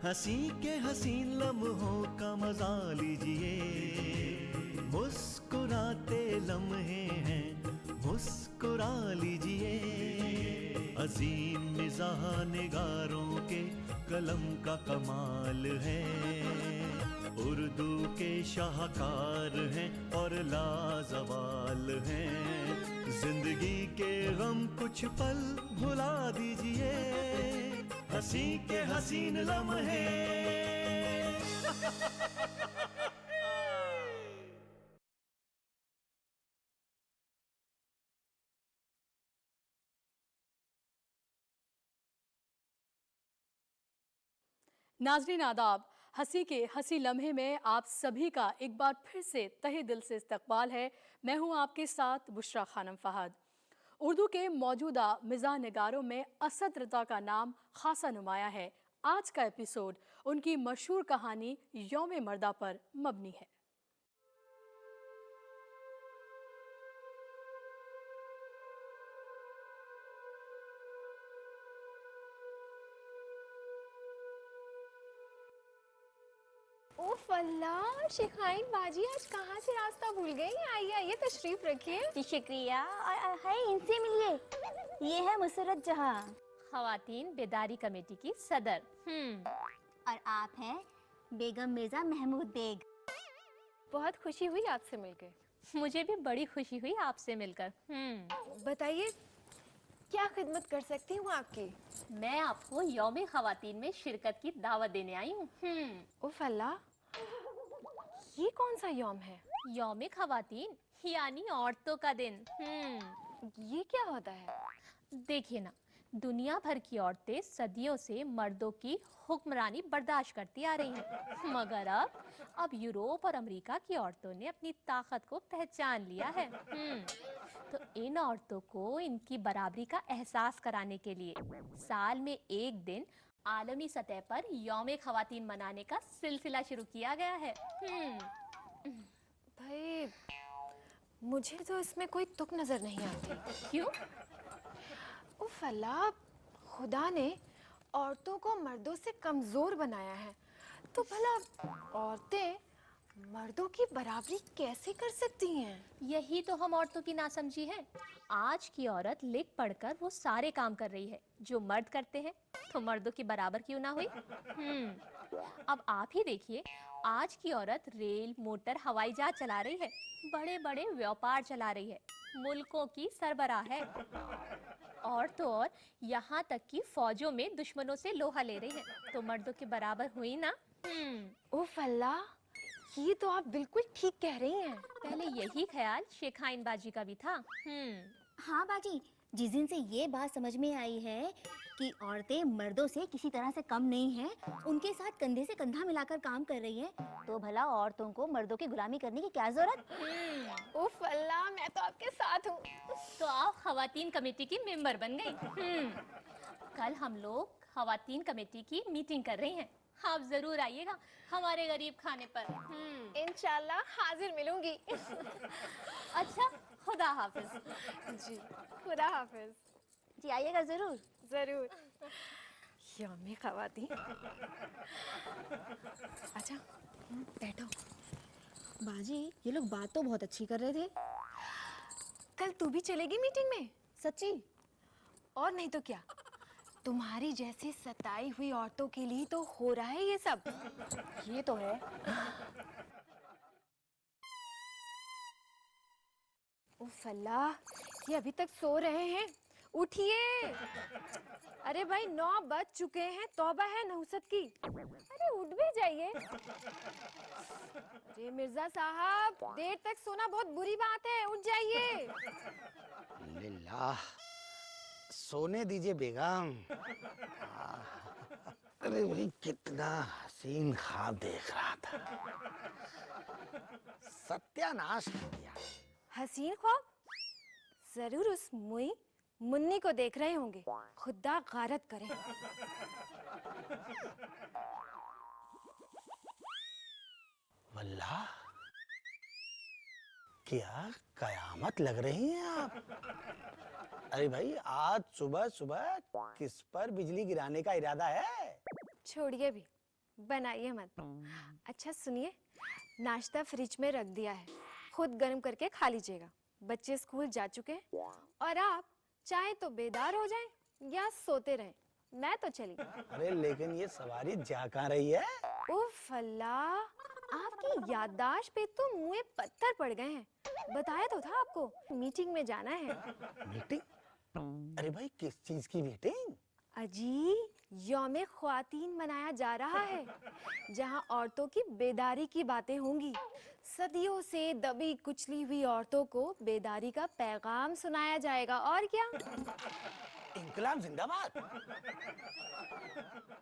हंसी के हसीन लम्हों का मजा लीजिए, मुस्कुराते लम्हे हैं मुस्कुरा लीजिए। अजीम मिज़ाह निगारों के कलम का कमाल है, उर्दू के शाहकार हैं और लाजवाल हैं। जिंदगी के गम कुछ पल भुला दीजिए, हंसी के हसीन लम्हे। नाज़रीन आदाब, हंसी के हंसी लम्हे में आप सभी का एक बार फिर से तहे दिल से इस्तकबाल है। मैं हूं आपके साथ बुशरा खानम फहद। उर्दू के मौजूदा मिज़ाह निगारों में असद रज़ा का नाम खासा नुमाया है। आज का एपिसोड उनकी मशहूर कहानी यौम मर्दा पर मबनी है। ओफ अल्लाह, शिखाइन बाजी आज कहाँ से रास्ता भूल गई? आइए आइए तशरीफ रखिए। शुक्रिया। है इनसे मिलिए, ये है मुसरत जहां, खवातीन बेदारी कमेटी की सदर। और आप हैं बेगम मिर्जा महमूद बेग। बहुत खुशी हुई आपसे मिलकर। मुझे भी बड़ी खुशी हुई आपसे मिलकर। बताइए क्या खिदमत कर सकती हूँ आपकी? मैं आपको यौम खवातीन में शिरकत की दावत देने आई हूँ। ओफ अल्लाह, ये कौन सा यौम है? यौम खवातीन यानी औरतों का दिन। ये क्या होता है? देखिए ना, दुनिया भर की औरतें सदियों से मर्दों की हुक्मरानी बर्दाश्त करती आ रही हैं, मगर अब यूरोप और अमेरिका की औरतों ने अपनी ताकत को पहचान लिया है। तो इन औरतों को इनकी बराबरी का एहसास कराने के लिए साल में एक दिन आलमी सतह पर यौम खवातीन मनाने का सिलसिला शुरू किया गया है। भाई, मुझे तो इसमें कोई तुक नजर नहीं आती। क्यों? उफ अल्लाह, खुदा ने औरतों को मर्दों से कमजोर बनाया है, तो भला औरतें मर्दों की बराबरी कैसे कर सकती हैं? यही तो हम औरतों की नासमझी है। आज की औरत लिख पढ़कर वो सारे काम कर रही है जो मर्द करते हैं, तो मर्दों की बराबर क्यों ना हुई? अब आप ही देखिए, आज की औरत रेल, मोटर, हवाई जहाज चला रही है, बड़े बड़े व्यापार चला रही है, मुल्कों की सरबराह है, और तो और यहाँ तक कि फौजों में दुश्मनों से लोहा ले रही है, तो मर्दों के बराबर हुई ना? उफ अल्लाह, ये तो आप बिल्कुल ठीक कह रही हैं। पहले यही ख्याल शेखाइन बाजी का भी था। हाँ बाजी, जिस दिन से ये बात समझ में आई है कि औरतें मर्दों से किसी तरह से कम नहीं हैं, उनके साथ कंधे से कंधा मिलाकर काम कर रही हैं, तो भला औरतों को मर्दों की गुलामी करने की क्या जरूरत? उफ अल्लाह, मैं तो आपके साथ हूँ। तो आप खवातीन कमेटी की मेंबर बन गई। कल हम लोग खवातीन कमेटी की मीटिंग कर रही हैं, आप जरूर आइएगा हमारे गरीब खाने पर। इंशाल्लाह हाजिर मिलूंगी। अच्छा, खुदा हाफिज। जी, खुदा हाफिज। जी आइएगा जरूर। जरूर। यौम खवातीन। अच्छा, बैठो। बाजी, ये लोग बात तो बहुत अच्छी कर रहे थे। कल तू भी चलेगी मीटिंग में? सच्ची? और नहीं तो क्या, तुम्हारी जैसी सताई हुई औरतों के लिए तो हो रहा है ये सब। ये तो है। उफ अल्लाह, ये अभी तक सो रहे हैं, उठिए। अरे भाई, 9 बज चुके हैं, तौबा है नहुसत की। अरे उठ भी जाइए। अरे मिर्जा साहब, देर तक सोना बहुत बुरी बात है, उठ जाइए। लिल्लाह, सोने दीजिए बेगम। अरे भाई, कितना हसीन ख्वाब देख रहा था, सत्यानाश कर दिया। हसीन ख्वाब? जरूर उस मुन्नी को देख रहे होंगे, खुदा गारत करे। वल्लाह, क्या कयामत लग रही हैं आप। अरे भाई, आज सुबह सुबह किस पर बिजली गिराने का इरादा है? छोड़िए भी, बनाइए मत। अच्छा सुनिए, नाश्ता फ्रिज में रख दिया है, खुद गर्म करके खा लीजिएगा। बच्चे स्कूल जा चुके हैं और आप चाहे तो बेदार हो जाएं या सोते रहें, मैं तो चली। अरे लेकिन ये सवारी जा कहाँ रही है? उफ अल्लाह, आपकी याददाश्त पे तो मुंह पत्थर पड़ गए हैं। बताया तो था आपको, मीटिंग में जाना है। मीटिंग? अरे भाई किस चीज की मीटिंग? अजी, यौम ख्वातीन मनाया जा रहा है, जहां औरतों की बेदारी की बातें होंगी। सदियों से दबी कुचली हुई औरतों को बेदारी का पैगाम सुनाया जाएगा। और क्या? इंकलाब जिंदाबाद।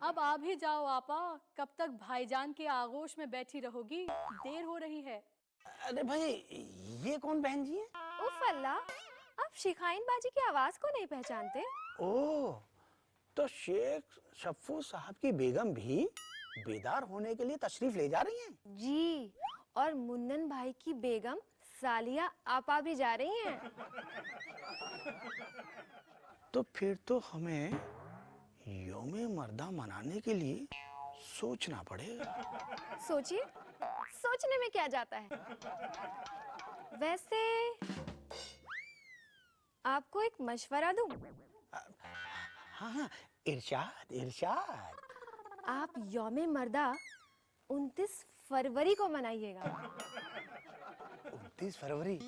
अब आ भी जाओ आपा, कब तक भाईजान के आगोश में बैठी रहोगी? देर हो रही है। अरे भाई ये कौन बहन जी है? उफ अल्लाह, आप शिखाइन बाजी की आवाज को नहीं पहचानते? ओह, तो शेख शफ्फू साहब की बेगम भी बेदार होने के लिए तशरीफ ले जा रही हैं? जी, और मुन्नन भाई की बेगम सालिया आपा भी जा रही हैं। तो फिर तो हमें यौमे मर्दा मनाने के लिए सोचना पड़ेगा। सोचिए, सोचने में क्या जाता है। वैसे आपको एक मशवरा दूं? हाँ हाँ, इरशाद इरशाद। आप यौमे मर्दा 29 फरवरी को मनाइएगा। 29 फरवरी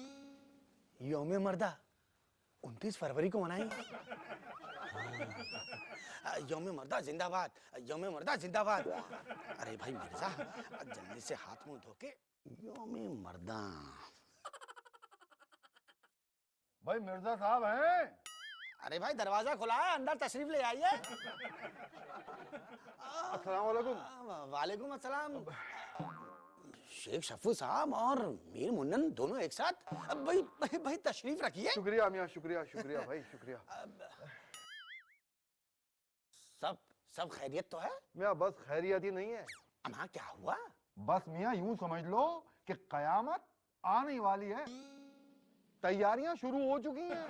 यौमे मर्दा 29 फरवरी को मनाएंगे। हाँ, यौमे मर्दा जिंदाबाद, यौमे मर्दा जिंदाबाद। अरे भाई मिर्जा, जल्दी से हाथ मुंह धो के यौमे मर्दा। भाई मिर्जा साहब हैं? अरे भाई दरवाजा खुला है, अंदर तशरीफ ले आइए। अस्सलाम वालेकुम। वालेकुम अस्सलाम। शेख शफ्फू साहब और मीर मुन्नन दोनों एक साथ? भाई भाई, भाई तशरीफ रखिए। शुक्रिया मियाँ, शुक्रिया शुक्रिया भाई, शुक्रिया। सब सब खैरियत तो है? मियाँ बस खैरियत ही नहीं है, अम्मा क्या हुआ? बस मियाँ यूं समझ लो कि कयामत आने वाली है, तैयारियां शुरू हो चुकी हैं।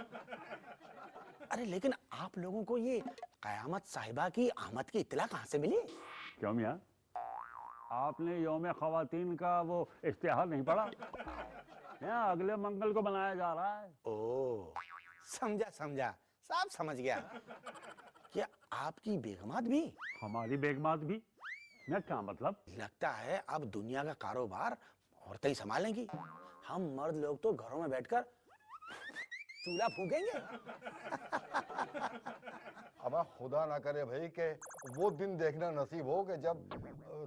अरे लेकिन आप लोगों को ये कयामत साहिबा की आमद की इत्तला कहाँ से मिली? क्यों मियाँ, आपने यौम ख्वातीन का वो इश्तिहार नहीं पढ़ा? यहाँ अगले मंगल को बनाया जा रहा है। ओह, समझा समझा, सब समझ गया। क्या आपकी बेगमात भी? हमारी बेगमात भी? मैं क्या मतलब? लगता है अब दुनिया का कारोबार औरतें ही संभालेंगी। हम मर्द लोग तो घरों में बैठकर चूल्हा फूकेंगे। अब खुदा ना करे भाई कि वो दिन देखना नसीब हो कि जब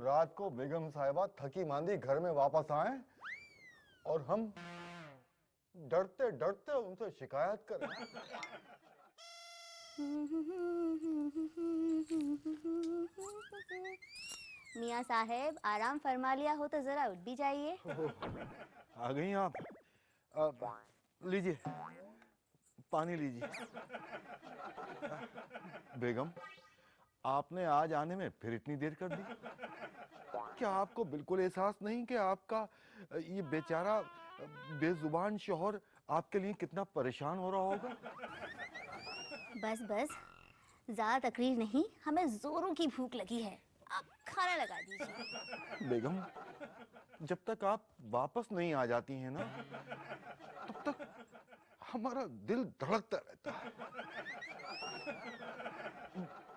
रात को बेगम साहिबा थकी मांदी घर में वापस आए और हम डरते डरते उनसे शिकायत करें। मियाँ साहेब आराम फरमा लिया हो तो जरा उठ भी जाइए। आ गई आप? लीजिए पानी लीजिए। बेगम, आपने आज आने में फिर इतनी देर कर दी। क्या आपको बिल्कुल एहसास नहीं कि आपका ये बेचारा बेजुबान शौहर आपके लिए कितना परेशान हो रहा होगा? बस बस, ज्यादा तकरीर नहीं, हमें जोरों की भूख लगी है, आप खाना लगा दीजिए। बेगम, जब तक आप वापस नहीं आ जाती हैं ना, तब तक हमारा दिल धड़कता रहता है।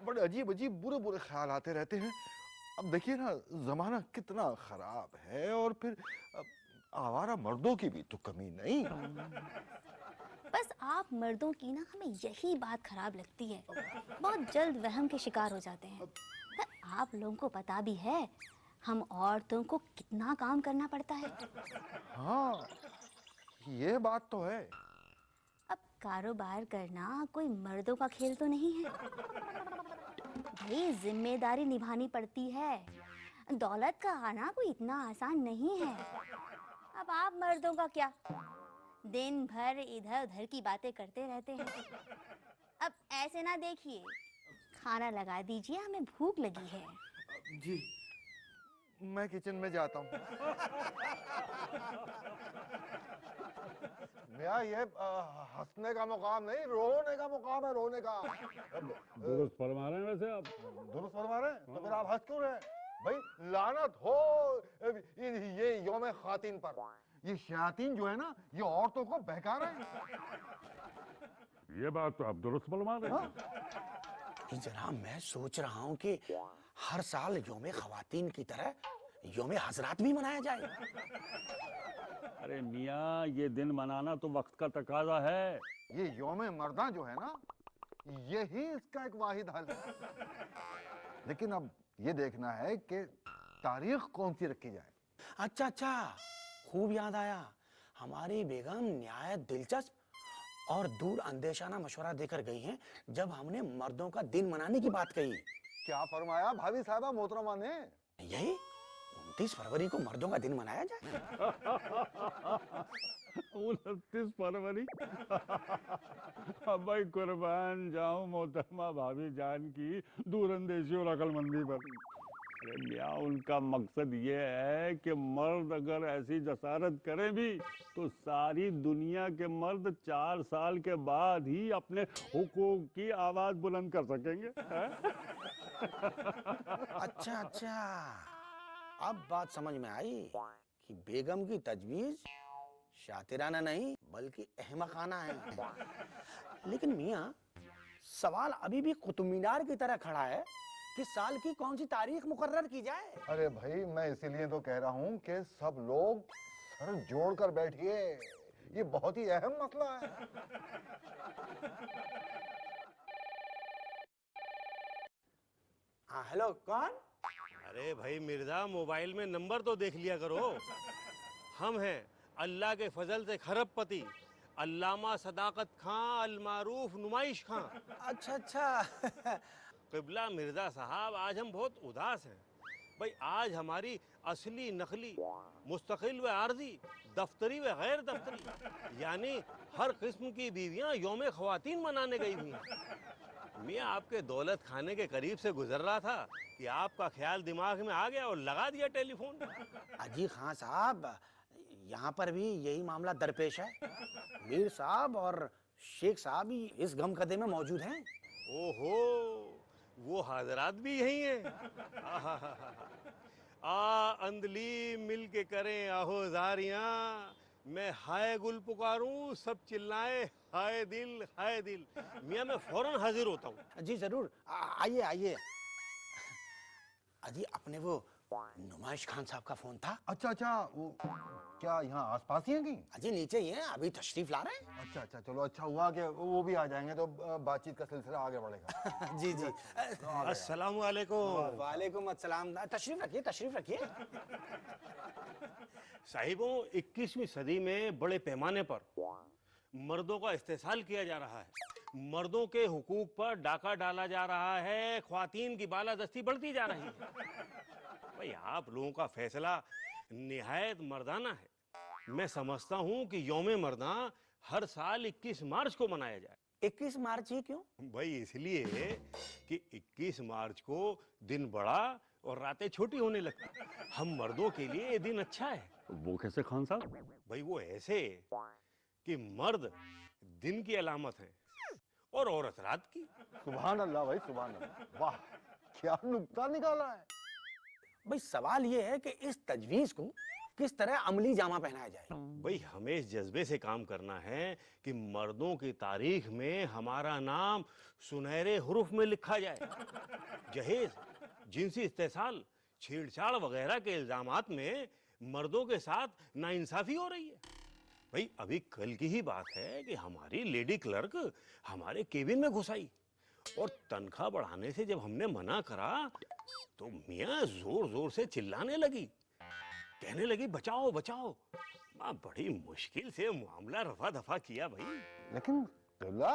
बड़े अजीब अजीब बुरे बुरे ख्याल आते रहते हैं। अब देखिए ना, जमाना कितना खराब है, और फिर आवारा मर्दों की भी तो कमी नहीं। बस आप मर्दों की ना हमें यही बात खराब लगती है, बहुत जल्द वहम के शिकार हो जाते हैं। आप लोगों को पता भी है हम औरतों को कितना काम करना पड़ता है। हाँ, ये बात तो है। अब कारोबार करना कोई मर्दों का खेल तो नहीं है भाई, जिम्मेदारी निभानी पड़ती है। दौलत का आना कोई इतना आसान नहीं है। अब आप मर्दों का क्या, दिन भर इधर उधर की बातें करते रहते हैं। अब ऐसे ना देखिए, खाना लगा दीजिए, हमें भूख लगी है। जी, मैं किचन में जाता हूँ। भैया ये हंसने का मुकाम नहीं, रोने का मुकाम है, रोने का। दुरुस्त फरमा रहे हैं वैसे आप। दुरुस्त फरमा रहे हैं? तो फिर आप हंस क्यों रहे हैं? भाई लानत हो ये यौम खातिन पर। ये शयातीन जो है ना, ये औरतों को बहका रहे हैं। ये बात तो आप दुरुस्त बुलवा रहे हैं। जनाब मैं सोच रहा हूँ कि हर साल यौम खवातीन की तरह यौम हजरात भी मनाया जाए। अरे मियाँ, ये दिन मनाना तो वक्त का तकाजा है। ये यौम मर्दा जो है ना, यही इसका एक वाहिद हल है। लेकिन अब ये देखना है कि तारीख कौन सी रखी जाए। अच्छा अच्छा, खूब याद आया। हमारी बेगम निहायत दिलचस्प और दूर अंदेशाना मशवरा देकर गई हैं जब हमने मर्दों का दिन मनाने की बात कही। क्या फरमाया भाभी साहबा मोहतरमा ने? यही 29 फरवरी को मर्दों का दिन मनाया जाए। 29 फरवरी। अब भाई कुर्बान जाऊं मोहतरमा भाभी जान की दूरंदेशी और अकलमंदी पर। अरे मियाँ, उनका मकसद ये है कि मर्द अगर ऐसी जसारत करें भी तो सारी दुनिया के मर्द 4 साल के बाद ही अपने हुकूक की आवाज बुलंद कर सकेंगे। अच्छा अच्छा, अब बात समझ में आई कि बेगम की तजवीज शातिराना नहीं बल्कि अहमकाना है। लेकिन मियाँ, सवाल अभी भी कुतुब मीनार की तरह खड़ा है कि साल की कौन सी तारीख मुकर्रर की जाए। अरे भाई, मैं इसीलिए तो कह रहा हूँ कि सब लोग सर जोड़कर बैठिए। ये बहुत ही अहम मसला है। हाँ हेलो, कौन? अरे भाई मिर्जा, मोबाइल में नंबर तो देख लिया करो। हम हैं अल्लाह के फजल से खरबपति अल्लामा सदाकत खां अल मारूफ नुमाइश खां। अच्छा अच्छा। क़िबला मिर्जा साहब, आज हम बहुत उदास हैं। भाई आज हमारी असली नकली मुस्तकिल व आर्जी दफ्तरी व गैर दफ्तरी यानी हर किस्म की बीवियां यौम ख़वातीन मनाने गई हुई हैं। मैं आपके दौलत खाने के करीब से गुजर रहा था कि आपका ख्याल दिमाग में आ गया और लगा दिया टेलीफोन। अजी खां साहब, यहाँ पर भी यही मामला दरपेश है। मीर साहब और शेख साहब ही इस गमकदे में मौजूद हैं। ओहो, वो हाजरात भी यही हैं। आ अंदली मिल के करें आहोजारियां, मैं हाय गुल पुकारूं सब चिल्लाए हाय दिल हाय दिल। मियाँ मैं फौरन हाजिर होता हूँ। जी जरूर, आइए आइए। अजी अपने वो नुमाइश खान साहब का फोन था। अच्छा अच्छा, वो क्या यहाँ आसपास ही हैं कहीं? अजी नीचे ही हैं, अभी तशरीफ ला रहे हैं। अच्छा अच्छा, चलो अच्छा हुआ कि वो भी आ जाएंगे तो बातचीत का सिलसिला आगे बढ़ेगा। जी जी। अस्सलाम वालेकुम। वालेकुम अस्सलाम। तशरीफ रखिए, तशरीफ रखिए। साहिबों, 21वीं सदी में बड़े पैमाने पर मर्दों का इस्तेसाल किया जा रहा है। मर्दों के हुकूक पर डाका डाला जा रहा है। ख्वातीन की बालादस्ती बढ़ती जा रही है। भाई आप लोगों का फैसला निहायत मर्दाना है। मैं समझता हूँ कि यौम मर्दा हर साल 21 मार्च को मनाया जाए। 21 मार्च ही क्यों? भाई इसलिए कि 21 मार्च को दिन बड़ा और रातें छोटी होने लगती। हम मर्दों के लिए ये दिन अच्छा है। वो कैसे खान साहब? भाई वो ऐसे कि मर्द दिन की अलामत है और औरत रात की। सुभान अल्लाह भाई, सुभान अल्लाह। वाह, क्या नुक्ता निकाला है। भाई सवाल ये है कि इस तजवीज को किस तरह अमली जामा पहनाया जाए। भाई हमें इस जज्बे से काम करना है कि मर्दों की तारीख में हमारा नाम सुनहरे हुरूफ में लिखा जाए। जहेज, जिनसी इस्तेसाल, छेड़छाड़ वगैरह के इल्जामात में मर्दों के साथ नाइंसाफी हो रही है। भाई अभी कल की ही बात है कि हमारी लेडी क्लर्क हमारे केबिन में घुस आई और तनख्वाह बढ़ाने से जब हमने मना करा तो मियाँ जोर जोर से चिल्लाने लगी, कहने लगी बचाओ बचाओ। माँ बड़ी मुश्किल से मामला रफा दफा किया भाई। लेकिन क़िबला,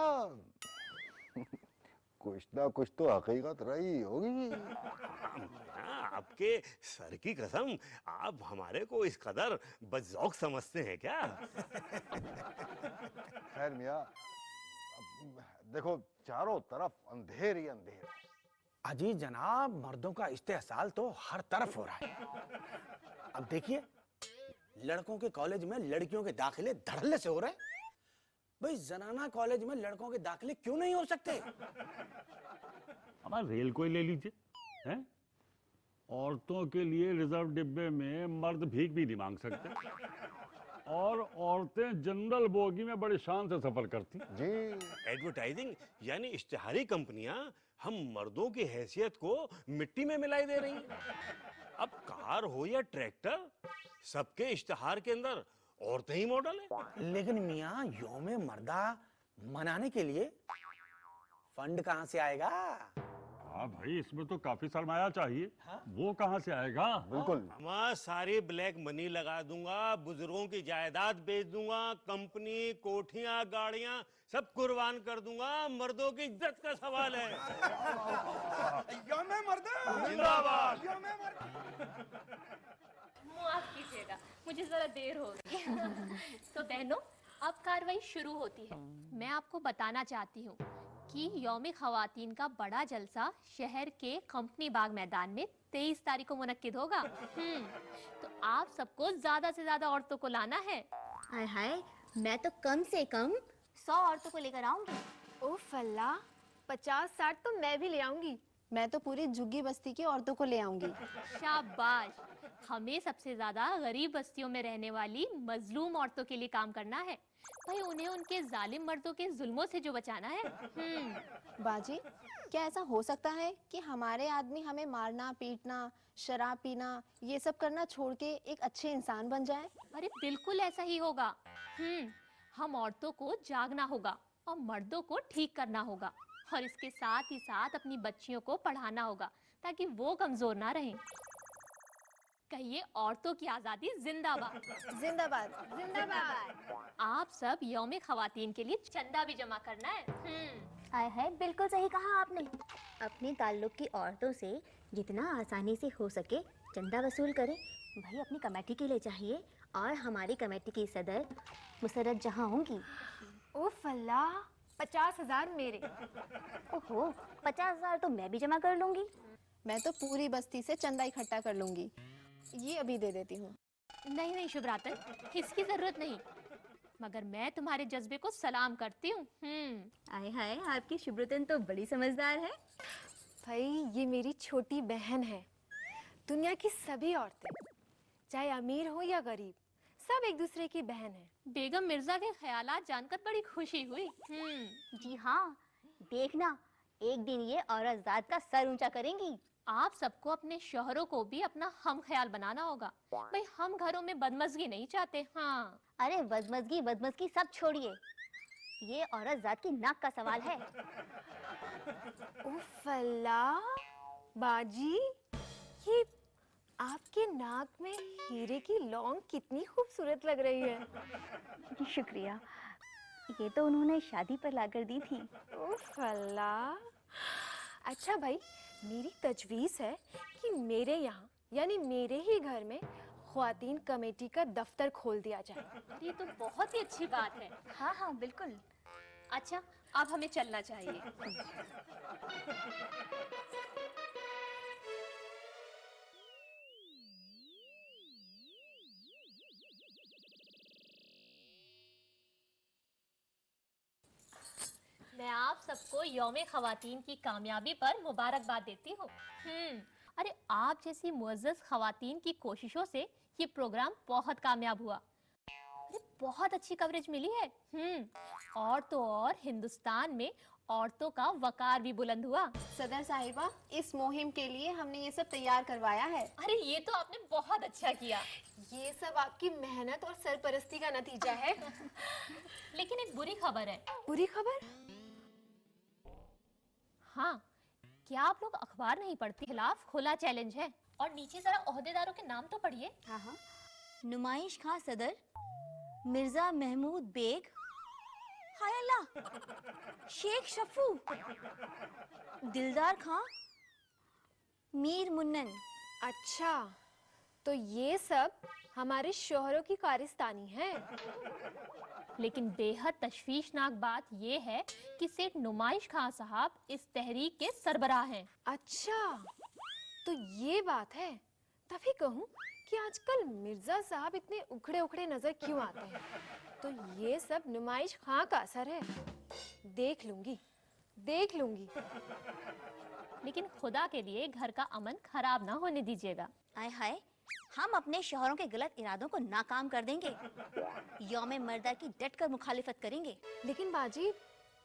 कुछ ना कुछ तो हकीकत रही होगी। आपके सर की कसम, आप हमारे को इस कदर बज़ौक़ समझते हैं क्या? खैर मियाँ, देखो चारों तरफ अंधेर ही अंधेर। अजी जनाब, मर्दों का इस्तेहसाल तो हर तरफ हो रहा है। अब देखिए, लड़कों के कॉलेज में लड़कियों के दाखिले धड़ल्ले से हो रहे हैं। भाई जनाना कॉलेज में लड़कों के दाखिले क्यों नहीं हो सकते? हमारा रेल को ही ले लीजिए, हैं? औरतों के लिए रिजर्व डिब्बे में मर्द भीख भी नहीं मांग सकते, और औरतें जनरल बोगी में बड़ी शान से सफर करती। जी एडवर्टाइजिंग यानी इश्तिहारी कंपनियां हम मर्दों की हैसियत को मिट्टी में मिलाई दे रही हैं। अब कार हो या ट्रैक्टर, सबके इश्तिहार के अंदर औरतें ही मॉडल हैं। लेकिन मियाँ यौमे मर्दा मनाने के लिए फंड कहाँ से आएगा? हाँ भाई, इसमें तो काफी सरमाया चाहिए। वो कहाँ से आएगा? बिल्कुल। मैं सारी ब्लैक मनी लगा दूंगा, बुजुर्गों की जायदाद बेच दूंगा, कंपनी, कोठियां, गाड़ियां सब कुर्बान कर दूंगा। मर्दों की इज्जत का सवाल है। यौमे मर्दा जिंदाबाद। माफ कीजिएगा, मुझे जरा देर हो गई। तो बहनों, अब कार्रवाई शुरू होती है। मैं आपको बताना चाहती हूँ कि यौम ख़वातीन का बड़ा जलसा शहर के कंपनी बाग मैदान में 23 तारीख को मुनक्किद होगा। तो आप सबको ज्यादा से ज्यादा औरतों को लाना है। हाय हाय, मैं तो कम से कम 100 औरतों को लेकर आऊंगी। उफ अल्लाह, 50-60 तो मैं भी ले आऊंगी। मैं तो पूरी झुग्गी बस्ती की औरतों को ले आऊंगी। शाबाश, हमें सबसे ज्यादा गरीब बस्तियों में रहने वाली मजलूम औरतों के लिए काम करना है भाई। उन्हें उनके जालिम मर्दों के जुल्मों से जो बचाना है। बाजी, क्या ऐसा हो सकता है कि हमारे आदमी हमें मारना, पीटना, शराब पीना ये सब करना छोड़ के एक अच्छे इंसान बन जाए? अरे बिल्कुल ऐसा ही होगा। हम औरतों को जागना होगा और मर्दों को ठीक करना होगा, और इसके साथ ही साथ अपनी बच्चियों को पढ़ाना होगा ताकि वो कमजोर ना रहें। कहिए, औरतों की आजादी जिंदाबाद। जिंदाबाद जिंदाबाद। आप सब यौम ख़वातीन के लिए चंदा भी जमा करना है। हाय हाय, बिल्कुल सही कहा आपने। अपने ताल्लुक की औरतों से जितना आसानी से हो सके चंदा वसूल करें। भाई अपनी कमेटी के लिए चाहिए, और हमारी कमेटी की सदर मुसर्रत जहाँ होंगी। उफ अल्लाह, 50,000 मेरे। ओहो, 50,000 तो मैं भी जमा कर लूंगी। मैं तो पूरी बस्ती से चंदा इकट्ठा कर लूंगी। ये अभी दे देती हूँ। नहीं नहीं शुभरातन, इसकी जरूरत नहीं, मगर मैं तुम्हारे जज्बे को सलाम करती हूँ। आय हाय, आपकी शुभ्रतन तो बड़ी समझदार है। भाई, ये मेरी छोटी बहन है। दुनिया की सभी औरतें, चाहे अमीर हो या गरीब, सब एक दूसरे की बहन है। बेगम मिर्जा के ख्यालात जानकर बड़ी खुशी हुई। जी हाँ, देखना एक दिन ये औरत जात का सर ऊंचा करेंगी। आप सबको अपने शोहरों को भी अपना हम ख्याल बनाना होगा भाई। हम घरों में बदमजगी नहीं चाहते। हाँ, अरे बदमजगी सब छोड़िए, ये औरत जात की नाक का सवाल है। उफ अल्लाह, बाजी, ये आपके नाक में हीरे की लौंग कितनी खूबसूरत लग रही है। शुक्रिया, ये तो उन्होंने शादी पर लाकर दी थी। उफ अल्लाह। अच्छा भाई, मेरी तजवीज़ है कि मेरे यहाँ यानी मेरे ही घर में ख्वातीन कमेटी का दफ्तर खोल दिया जाए। ये तो बहुत ही अच्छी बात है। हाँ हाँ बिल्कुल। अच्छा, अब हमें चलना चाहिए। मैं आप सबको यौम ख़वातीन की कामयाबी पर मुबारकबाद देती हूँ। अरे आप जैसी मुअज़्ज़ज़ ख़वातीन की कोशिशों से ये प्रोग्राम बहुत कामयाब हुआ। अरे बहुत अच्छी कवरेज मिली है। और तो और हिंदुस्तान में औरतों का वकार भी बुलंद हुआ। सदर साहिबा, इस मुहिम के लिए हमने ये सब तैयार करवाया है। अरे ये तो आपने बहुत अच्छा किया। ये सब आपकी मेहनत और सरपरस्ती का नतीजा है। लेकिन एक बुरी खबर है। बुरी खबर? हाँ, क्या आप लोग अखबार नहीं पढ़ते? खिलाफ खुला चैलेंज है। और नीचे जरा ओहदेदारों के नाम तो पढ़िए। हाँ हाँ, नुमाइश खां सदर, मिर्जा महमूद बेग, हाय अल्लाह, शेख शफू, दिलदार खां, मीर मुन्नन। अच्छा, तो ये सब हमारे शोहरों की कारिस्तानी है। लेकिन बेहद तशवीशनाक बात ये है कि सेठ नुमाइश खां साहब इस तहरीक के सरबराह हैं। अच्छा, तो ये बात है। तभी कहूँ कि आजकल मिर्जा साहब इतने उखड़े उखड़े नजर क्यों आते हैं। तो ये सब नुमाइश खां का असर है। देख लूंगी, देख लूंगी। लेकिन खुदा के लिए घर का अमन खराब ना होने दीजिएगा। आय हाय, हम अपने शौहरों के गलत इरादों को नाकाम कर देंगे। यौम मर्दा की डट कर मुखालिफत करेंगे। लेकिन बाजी,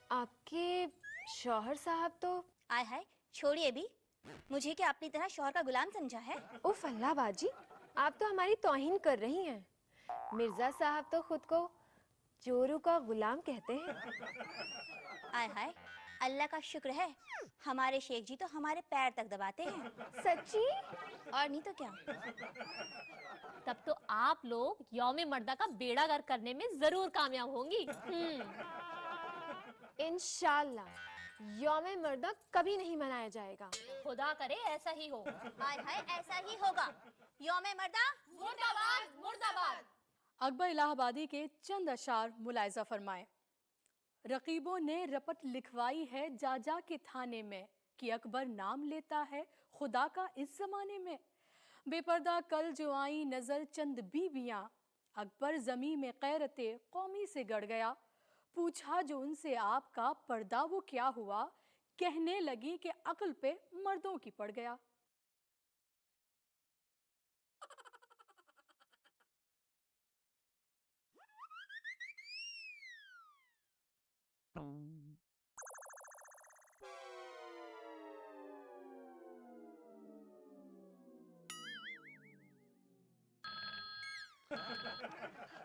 आपके शौहर साहब तो... आय हाय, छोड़िए भी, मुझे क्या अपनी तरह शौहर का गुलाम समझा है? उफ अल्लाह बाजी, आप तो हमारी तौहीन कर रही हैं। मिर्जा साहब तो खुद को चोरों का गुलाम कहते हैं। आय हाय, अल्लाह का शुक्र है, हमारे शेख जी तो हमारे पैर तक दबाते हैं। सच्ची? और नहीं तो क्या। तब तो आप लोग यौम मर्दा का बेड़ा गर्क करने में जरूर कामयाब होंगी। इंशाल्लाह यौम मर्दा कभी नहीं मनाया जाएगा। खुदा करे ऐसा ही हो। आय हाय, ऐसा ही होगा। यौम मर्दा मुर्दाबाद, मुर्दाबाद। अकबर इलाहाबादी के चंद अशार मुलायजा फरमाए। रकीबों ने रपट लिखवाई है जाजा के थाने में कि अकबर नाम लेता है खुदा का इस जमाने में। बेपर्दा कल जो आई नजर चंद बीबियां, अकबर जमी में गैरते कौमी से गड़ गया। पूछा जो उनसे आपका पर्दा वो क्या हुआ, कहने लगी कि अक्ल पे मर्दों की पड़ गया।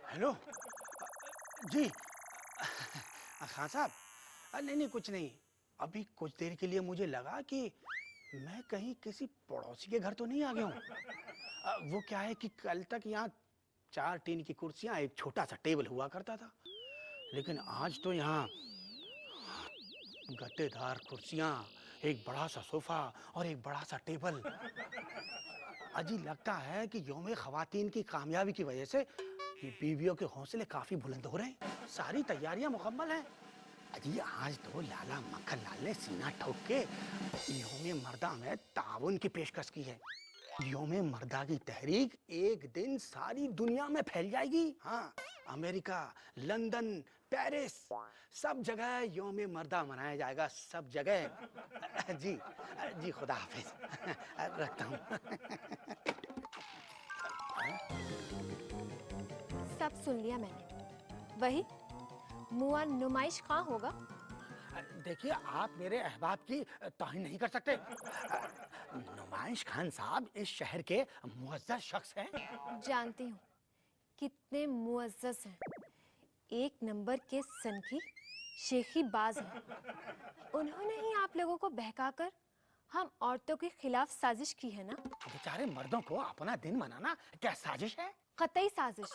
हेलो जी, खान साहब, नहीं कुछ नहीं। अभी कुछ देर के लिए मुझे लगा कि मैं कहीं किसी पड़ोसी के घर तो नहीं आ गया हूँ। वो क्या है कि कल तक यहाँ 4 टीन की कुर्सियाँ, एक छोटा सा टेबल हुआ करता था, लेकिन आज तो यहाँ गद्देदार कुर्सियाँ, एक बड़ा सा सोफा और एक बड़ा सा टेबल। अजी लगता है कि यौम ख़वातीन की कामयाबी की वजह से ये बीवियों के हौसले काफी बुलंद हो रहे हैं। सारी तैयारियां मुकम्मल हैं। अजी आज तो लाला मक्खन लाल ने सीना ठोक के यौम मर्दा में ताउन की पेशकश की है। यौम मर्दा की तहरीक एक दिन सारी दुनिया में फैल जाएगी। हाँ, अमेरिका, लंदन, पेरिस, सब जगह यौम मर्दा मनाया जाएगा, सब जगह। जी जी, खुदा हाफिज, रखता हूँ। सब सुन लिया मैंने। वही मुआ नुमाइश कहाँ होगा? देखिए, आप मेरे अहबाब की तौहीन नहीं कर सकते। नुमाइश खान साहब इस शहर के मुअज़्ज़ज़ शख्स हैं। जानती हूँ कितने मुअज़्ज़ज़ हैं। एक नंबर के सनकी शेखी बाज हैं। उन्होंने ही आप लोगों को बहकाकर हम औरतों के खिलाफ साजिश की है ना? बेचारे मर्दों को अपना दिन मनाना क्या साजिश है? कतई साजिश,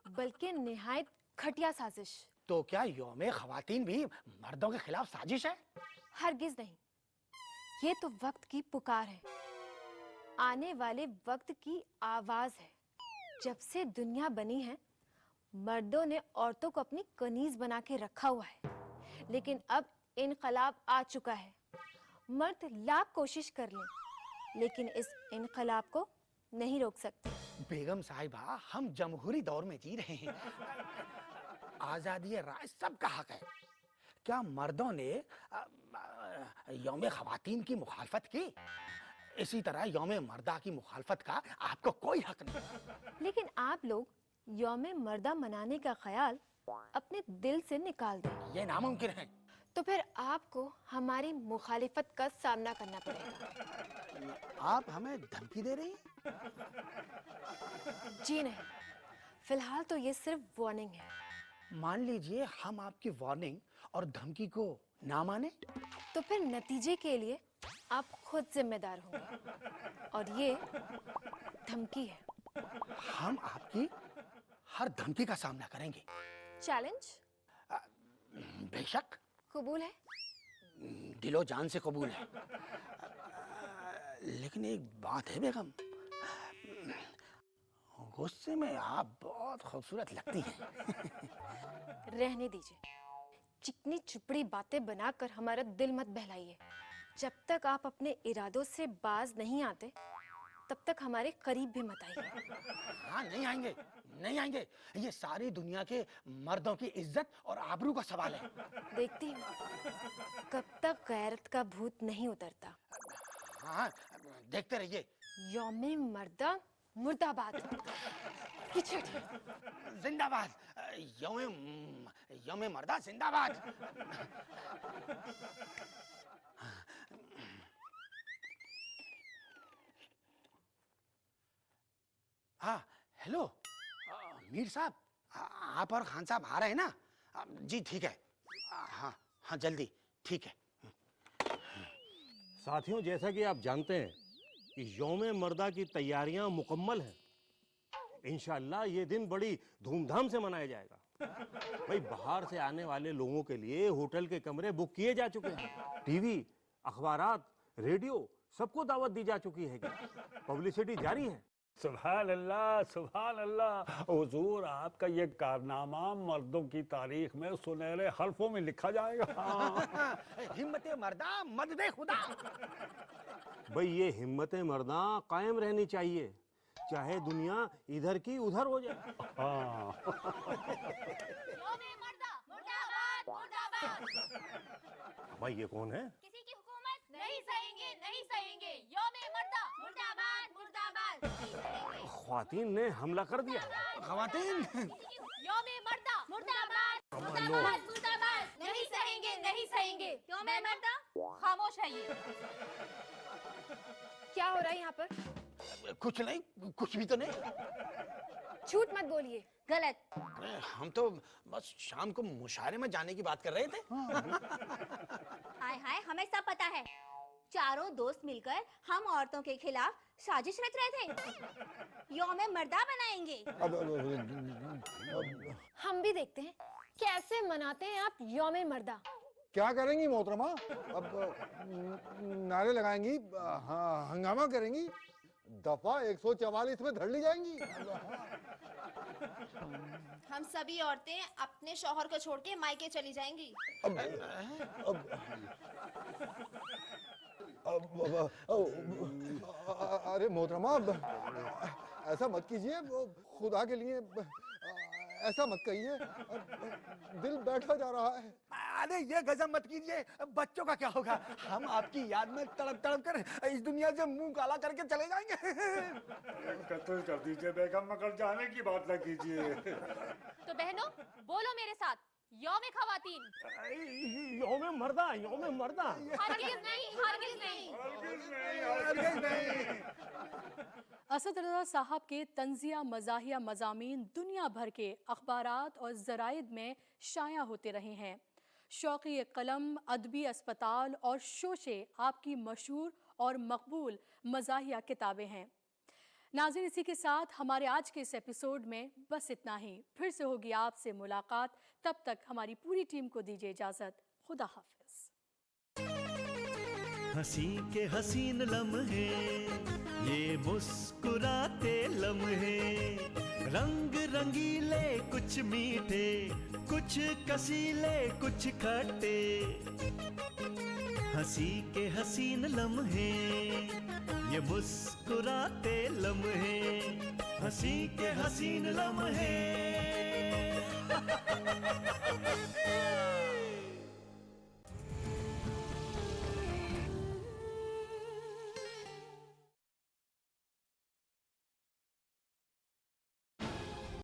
बल्कि निहायत घटिया साजिश। तो क्या यौम ख़वातीन भी मर्दों के खिलाफ साजिश है? हरगिज नहीं। ये तो वक्त की पुकार है, आने वाले वक्त की आवाज है। जब से दुनिया बनी है, मर्दों ने औरतों को अपनी कनीज बना के रखा हुआ है, लेकिन अब इनकलाब आ चुका है। मर्द लाख कोशिश कर लें, लेकिन इस इनकलाब को नहीं रोक सकते। बेगम साहिबा, हम जमहूरी दौर में जी रहे हैं। आजादी राय सबका हक है। क्या मर्दों ने यौम ख़वातीन की मुखालफत की? इसी तरह यौम मर्दा की मुखालफत का आपको कोई हक नहीं। लेकिन आप लोग यौम मर्दा मनाने का ख्याल अपने दिल से निकाल दें। ये नामुमकिन है। तो फिर आपको हमारी मुखालिफत का सामना करना पड़ेगा। आप हमें धमकी दे रही हैं? जी नहीं, फिलहाल तो ये सिर्फ वार्निंग है। मान लीजिए हम आपकी वार्निंग और धमकी को ना माने, तो फिर नतीजे के लिए आप खुद जिम्मेदार होंगे, और ये धमकी है। हम आपकी हर धमकी का सामना करेंगे। चैलेंज? बेशक। कबूल है? दिलो जान से कबूल है। लेकिन एक बात है बेगम, गुस्से में आप बहुत खूबसूरत लगती हैं। रहने दीजिए। चिकनी चुपड़ी बातें बनाकर हमारा दिल मत बहलाइए। जब तक आप अपने इरादों से बाज नहीं आते, तब तक हमारे करीब भी मत आइए। हाँ, नहीं आएंगे, नहीं आएंगे। ये सारी दुनिया के मर्दों की इज्जत और आबरू का सवाल है। देखती हूँ कब तक गैरत का भूत नहीं उतरता। हाँ, देखते रहिए। यौमे मर्दा मुर्दाबाद। पीछे हटिए। जिंदाबाद। यौमे यौमे मर्दा जिंदाबाद। हाँ, हेलो मीर साहब, आप और खान साहब आ रहे हैं ना? जी ठीक है। हाँ हाँ, जल्दी, ठीक है। साथियों, जैसा कि आप जानते हैं कि यौम मर्दा की तैयारियां मुकम्मल हैं। इंशाअल्लाह ये दिन बड़ी धूमधाम से मनाया जाएगा। भाई, बाहर से आने वाले लोगों के लिए होटल के कमरे बुक किए जा चुके हैं। टीवी, अखबारात, रेडियो, सबको दावत दी जा चुकी है। पब्लिसिटी जारी है। सुभान अल्लाह, सुभान अल्लाह। हुजूर, आपका ये कारनामा मर्दों की तारीख में सुनहरे हर्फों में लिखा जाएगा। हिम्मते मर्दा मददे खुदा। भाई, ये हिम्मतें मर्दा कायम रहनी चाहिए, चाहे दुनिया इधर की उधर हो जाए। हाँ। भाई, ये कौन है? किसी की हुकूमत नहीं सहेंगे, नहीं सहेंगे। यौमे मर्दा मुर्दाबाद, मुर्दाबाद। ख्वातीन ने हमला कर दिया। ख़वातीन, यौमे मर्दा मुर्दाबाद, मुर्दाबाद, मुर्दाबाद। नहीं सहेंगे, नहीं सहेंगे। यौमे मर्दा खामोश है ये। क्या हो रहा है यहाँ पर? कुछ नहीं, कुछ भी तो नहीं। झूठ मत बोलिए। गलत। अरे, हम तो बस शाम को मुशायरे में जाने की बात कर रहे थे। हाय हाय, हमें सब पता है। चारों दोस्त मिलकर हम औरतों के खिलाफ साजिश रच रहे थे। यौम मर्दा बनाएंगे। हम भी देखते हैं कैसे मनाते हैं आप यौमे मर्दा। क्या करेंगी मोहतरमा? अब नारे लगाएंगी, हाँ, हंगामा करेंगी, दफा 144 में धर ली जाएंगी। हम सभी औरतें अपने शौहर को छोड़ के मायके चली जाएंगी। अरे मोहतरमा, ऐसा मत कीजिए, खुदा के लिए ऐसा मत कहिए, दिल बैठा जा रहा है। अरे ये गजब मत कीजिए, बच्चों का क्या होगा? हम आपकी याद में तड़प तड़प कर इस दुनिया से मुंह काला करके चले जाएंगे। कत्ल कर दीजिए बेगम, मगर जाने की बात न कीजिए। तो बहनों, बोलो मेरे साथ, यौमे खवातीन। यौम मर्दा, यौम मर्दा। हरगिज़ नहीं, हरगिज़ नहीं। हरगिज़ नहीं। असद रज़ा साहब के तंजिया मज़ाहिया मज़ामीन दुनिया भर के अखबारात और ज़राइद में शाया होते रहे हैं। शौक़ी कलम, अदबी अस्पताल और शोशे आपकी मशहूर और मकबूल मज़ाहिया किताबें हैं। नाज़रीन, इसी के साथ हमारे आज के इस एपिसोड में बस इतना ही। फिर से होगी आपसे मुलाकात। तब तक हमारी पूरी टीम को दीजिए इजाज़त। खुदा हाफ़िज़। हंसी के हसीन लम्हे, ये मुस्कुराते लम्हे, रंग रंगीले कुछ मीठे, कुछ कसीले कुछ खट्टे। हंसी के हसीन लम्हे, ये मुस्कुराते लम्हे, हंसी के हसीन लम्हे।